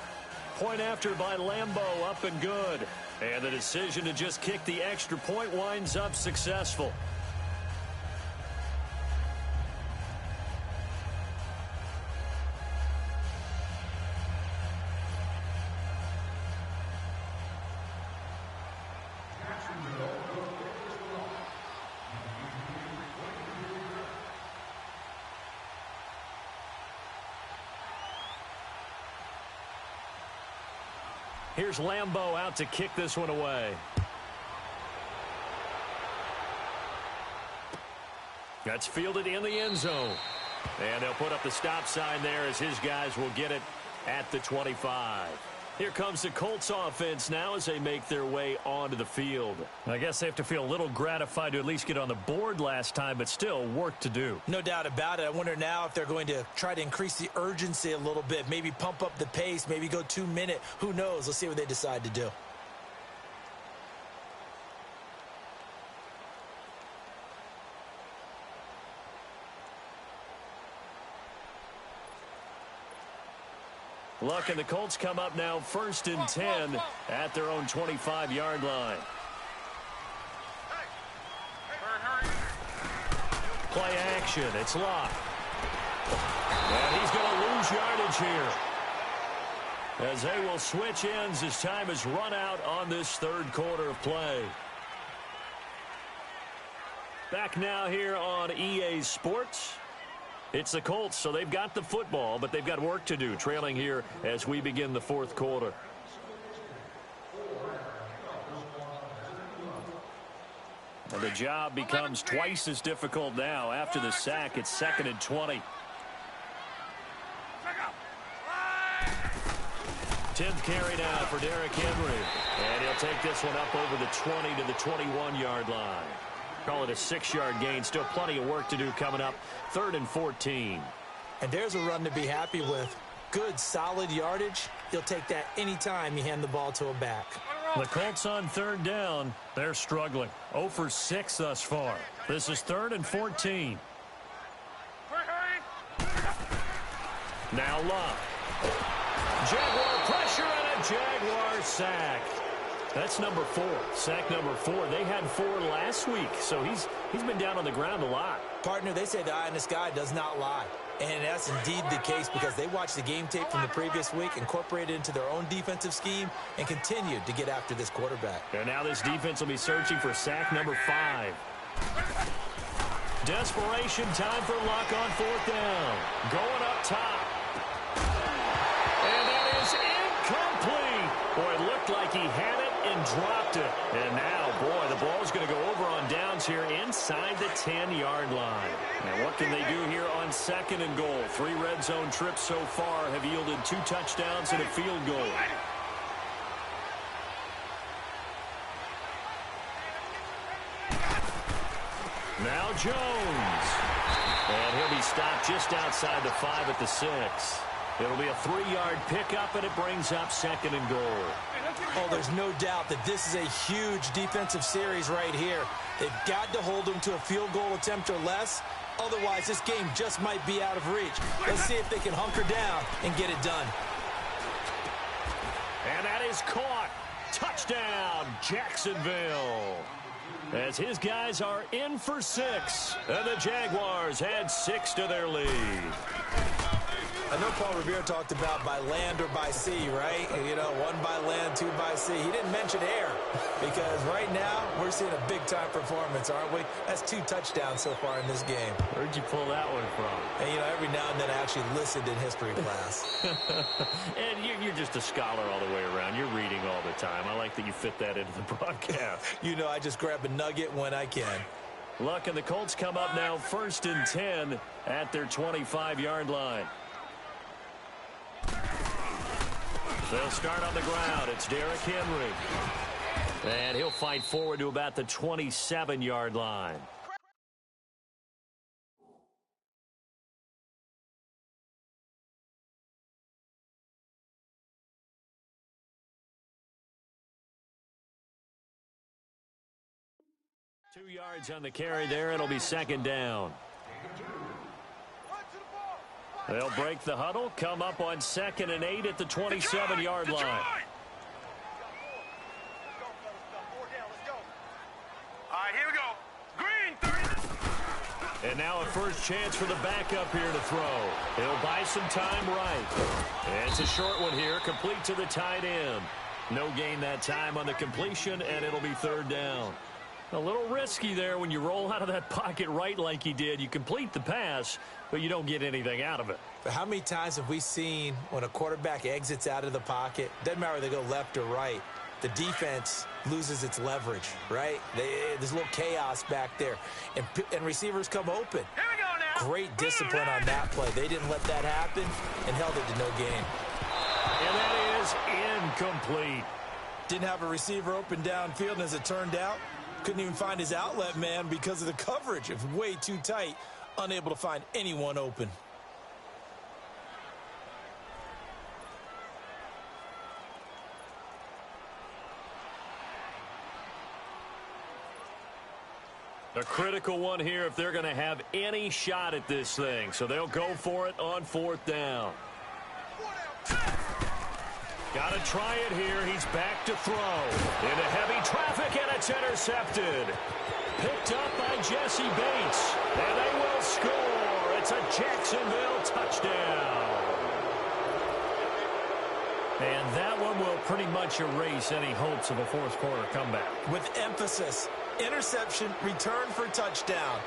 Point after by Lambeau, up and good. And the decision to just kick the extra point winds up successful. Here's Lambeau out to kick this one away. That's fielded in the end zone. And they'll put up the stop sign there as his guys will get it at the 25. Here comes the Colts offense now as they make their way onto the field. I guess they have to feel a little gratified to at least get on the board last time, but still work to do. No doubt about it. I wonder now if they're going to try to increase the urgency a little bit, maybe pump up the pace, maybe go 2-minute. Who knows? Let's see what they decide to do. Luck and the Colts come up now 1st and 10 at their own 25-yard line. Play action. It's Luck. And he's going to lose yardage here. As they will switch ends as time is run out on this third quarter of play. Back now here on EA Sports. It's the Colts, so they've got the football, but they've got work to do, trailing here as we begin the fourth quarter. And the job becomes twice as difficult now. After the sack, it's 2nd and 20. 10th carry now for Derrick Henry. And he'll take this one up over the 20 to the 21-yard line. Call it a 6-yard gain. Still plenty of work to do coming up. 3rd and 14. And there's a run to be happy with. Good, solid yardage. He'll take that anytime you hand the ball to a back. The Colts on 3rd down. They're struggling. 0 for 6 thus far. This is 3rd and 14. Now Love. Jaguar pressure and a Jaguar sack. That's number 4. Sack number 4. They had 4 last week, so he's been down on the ground a lot. Partner, they say the eye in the sky does not lie. And that's indeed the case because they watched the game tape from the previous week, incorporated it into their own defensive scheme, and continued to get after this quarterback. And now this defense will be searching for sack number 5. Desperation time for Luck on 4th down. Going up top. And that is incomplete. Boy, it looked like he had it and dropped it. And now, boy, the ball's going to go over on downs here inside the 10-yard line. Now, what can they do here on 2nd and goal? 3 red zone trips so far have yielded 2 touchdowns and a field goal. Now Jones. And he'll be stopped just outside the 5 at the 6. It'll be a 3-yard pickup, and it brings up 2nd and goal. Oh, there's no doubt that this is a huge defensive series right here. They've got to hold them to a field goal attempt or less. Otherwise, this game just might be out of reach. Let's see if they can hunker down and get it done. And that is caught. Touchdown, Jacksonville. As his guys are in for 6. And the Jaguars add 6 to their lead. I know Paul Revere talked about by land or by sea, right? You know, 1 by land, 2 by sea. He didn't mention air because right now we're seeing a big-time performance, aren't we? That's 2 touchdowns so far in this game. Where'd you pull that one from? And, you know, every now and then I actually listened in history class. And you're just a scholar all the way around. You're reading all the time. I like that you fit that into the broadcast. You know, I just grab a nugget when I can. Luck and the Colts come up now 1st and 10 at their 25-yard line. They'll start on the ground. It's Derrick Henry. And he'll fight forward to about the 27-yard line. Two yards on the carry there. It'll be 2nd down. They'll break the huddle, come up on 2nd and 8 at the 27-yard line. All right, here we go. Green, 30. And now a first chance for the backup here to throw. He'll buy some time right. And it's a short one here, complete to the tight end. No gain that time on the completion, and it'll be 3rd down. A little risky there when you roll out of that pocket right like he did. You complete the pass, but you don't get anything out of it. But how many times have we seen when a quarterback exits out of the pocket, doesn't matter whether they go left or right, the defense loses its leverage, right? There's a little chaos back there, and receivers come open. Here we go now. Great discipline on that play. They didn't let that happen and held it to no gain. And that is incomplete. Didn't have a receiver open downfield, and as it turned out, couldn't even find his outlet man because of the coverage. It was way too tight, unable to find anyone open. A critical one here if they're going to have any shot at this thing. So they'll go for it on 4th down. Got to try it here. He's back to throw. Into heavy traffic, and it's intercepted. Picked up by Jesse Bates. And they will score. It's a Jacksonville touchdown. And that one will pretty much erase any hopes of a fourth-quarter comeback. With emphasis, interception, return for touchdown.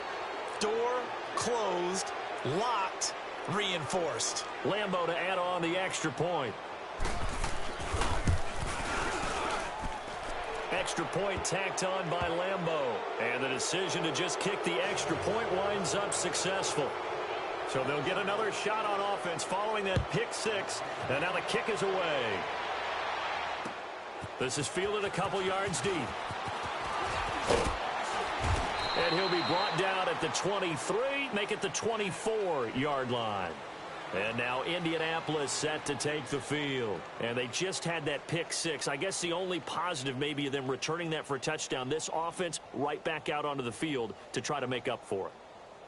Door closed, locked, reinforced. Lambo to add on the extra point. Extra point tacked on by Lambo. And the decision to just kick the extra point winds up successful. So they'll get another shot on offense following that pick 6. And now the kick is away. This is fielded a couple yards deep. And he'll be brought down at the 23, make it the 24-yard line. And now Indianapolis set to take the field. And they just had that pick six. I guess the only positive maybe of them returning that for a touchdown. This offense right back out onto the field to try to make up for it.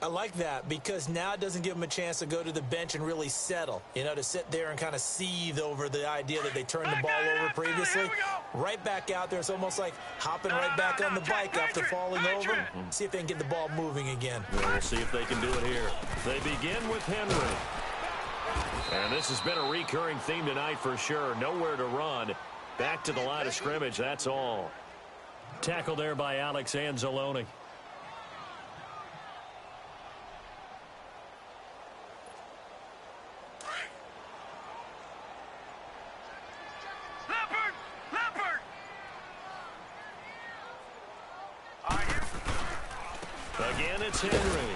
I like that because now it doesn't give them a chance to go to the bench and really settle, you know, to sit there and kind of seethe over the idea that they turned the ball over previously. Right back out there. It's almost like hopping right back on the bike after falling over. See if they can get the ball moving again. Well, we'll see if they can do it here. They begin with Henry. And this has been a recurring theme tonight for sure. Nowhere to run. Back to the line of scrimmage, that's all. Tackled there by Alex Anzalone. Again, it's Henry.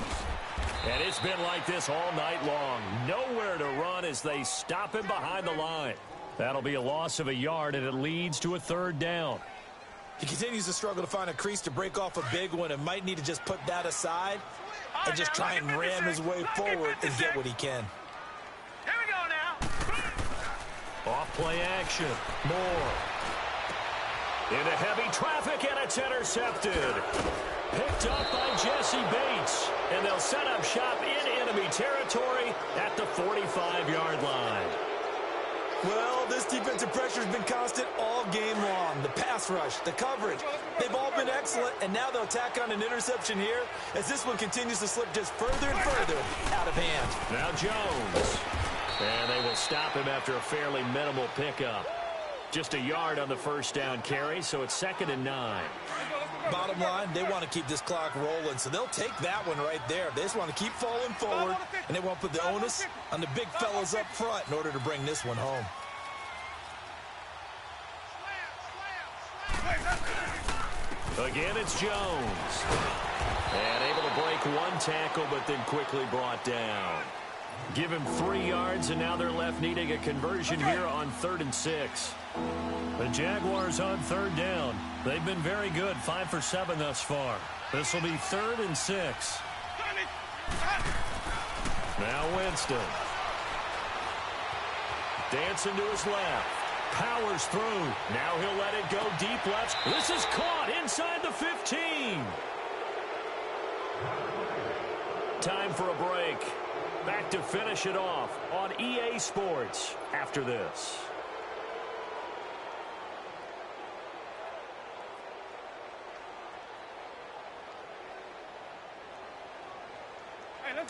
And it's been like this all night long. Nowhere to run as they stop him behind the line. That'll be a loss of a yard, and it leads to a third down. He continues to struggle to find a crease to break off a big one and might need to just put that aside and just try and ram his way forward and get what he can. Here we go now. Off play action. Moore. Into heavy traffic, and it's intercepted. Picked up by Jesse Bates. And they'll set up shop in enemy territory at the 45-yard line. Well, this defensive pressure has been constant all game long. The pass rush, the coverage, they've all been excellent, and now they'll tack on an interception here as this one continues to slip just further and further out of hand. Now Jones. And they will stop him after a fairly minimal pickup. Just a yard on the first down carry, so it's 2nd and 9. Bottom line, they want to keep this clock rolling, so they'll take that one right there. They just want to keep falling forward, and they won't put the onus on the big fellas up front in order to bring this one home. Again, it's Jones. And able to break one tackle, but then quickly brought down. Give him 3 yards, and now they're left needing a conversion here on 3rd and 6. The Jaguars on third down. They've been very good, 5 for 7 thus far. This will be 3rd and 6. Now Winston. Dancing to his left. Powers through. Now he'll let it go deep left. This is caught inside the 15. Time for a break. Back to finish it off on EA Sports after this.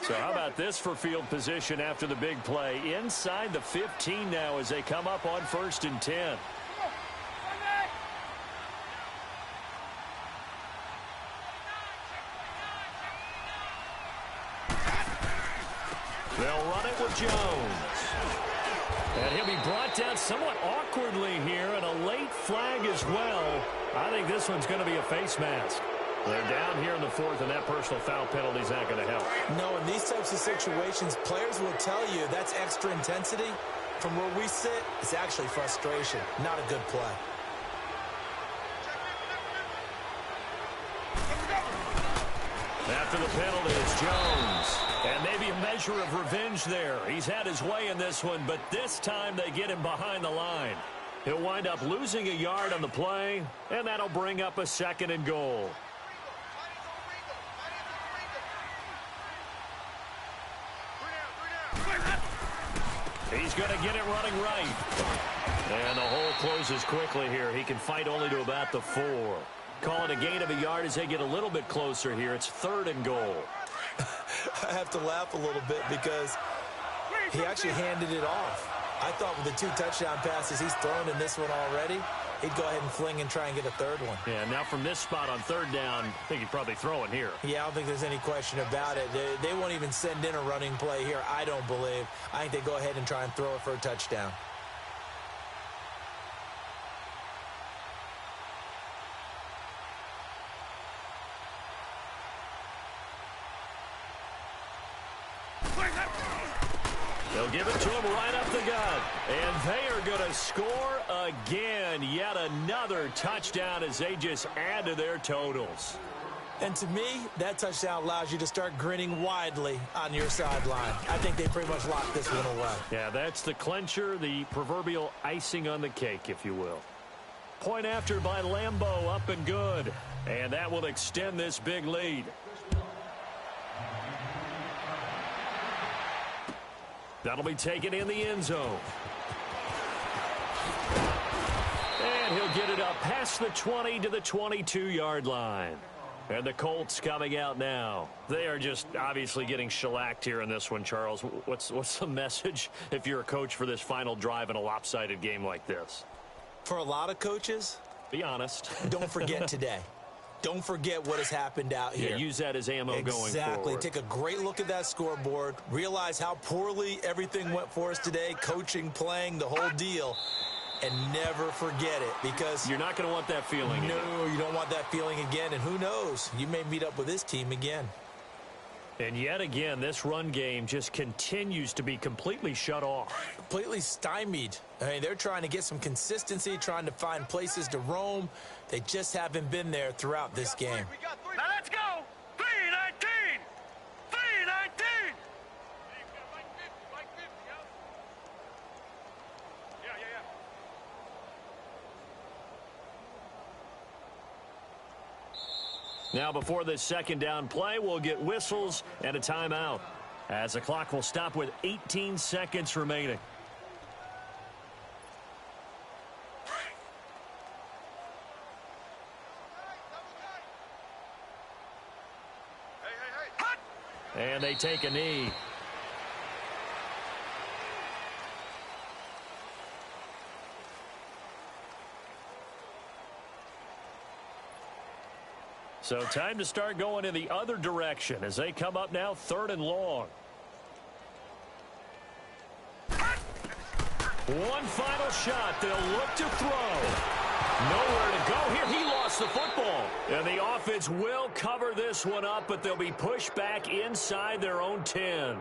So how about this for field position after the big play? Inside the 15 now as they come up on 1st and 10. They'll run it with Jones. And he'll be brought down somewhat awkwardly here, and a late flag as well. I think this one's going to be a face mask. They're down here in the 4th, and that personal foul penalty is not going to help. No, in these types of situations, players will tell you that's extra intensity. From where we sit, it's actually frustration, not a good play. After the penalty, it's Jones. And maybe a measure of revenge there. He's had his way in this one, but this time they get him behind the line. He'll wind up losing a yard on the play, and that'll bring up a 2nd and goal. He's going to get it running right. And the hole closes quickly here. He can fight only to about the 4. Call it a gain of a yard as they get a little bit closer here. It's 3rd and goal. I have to laugh a little bit because he actually handed it off. I thought with the 2 touchdown passes he's thrown in this one already, he'd go ahead and fling and try and get a 3rd one. Yeah, now from this spot on 3rd down, I think he'd probably throw it here. Yeah, I don't think there's any question about it. They won't even send in a running play here, I don't believe. I think they go ahead and try and throw it for a touchdown. They'll give it to him right up the gut. And they are going to score again. Yet another touchdown as they just add to their totals. And to me, that touchdown allows you to start grinning widely on your sideline. I think they pretty much locked this one away. Yeah, that's the clincher, the proverbial icing on the cake, if you will. Point after by Lambeau, up and good. And that will extend this big lead. That'll be taken in the end zone. And he'll get it up past the 20 to the 22-yard line. And the Colts coming out now. They are just obviously getting shellacked here in this one, Charles. What's the message if you're a coach for this final drive in a lopsided game like this? For a lot of coaches, be honest. Don't forget today. Don't forget what has happened out here. Yeah, use that as ammo going forward. Exactly. Take a great look at that scoreboard. Realize how poorly everything went for us today. Coaching, playing, the whole deal. And never forget it, because you're not going to want that feeling again. No, you don't want that feeling again. And who knows? You may meet up with this team again. And yet again, this run game just continues to be completely shut off. Completely stymied. I mean, they're trying to get some consistency, trying to find places to roam. They just haven't been there throughout this game. Now let's go. 3-19. 3-19. Now, before this second down play, we'll get whistles and a timeout, as the clock will stop with 18 seconds remaining. And they take a knee. So time to start going in the other direction as they come up now 3rd and long. One final shot. They'll look to throw. Nowhere to go here. He lost the football. And the offense will cover this one up, but they'll be pushed back inside their own 10.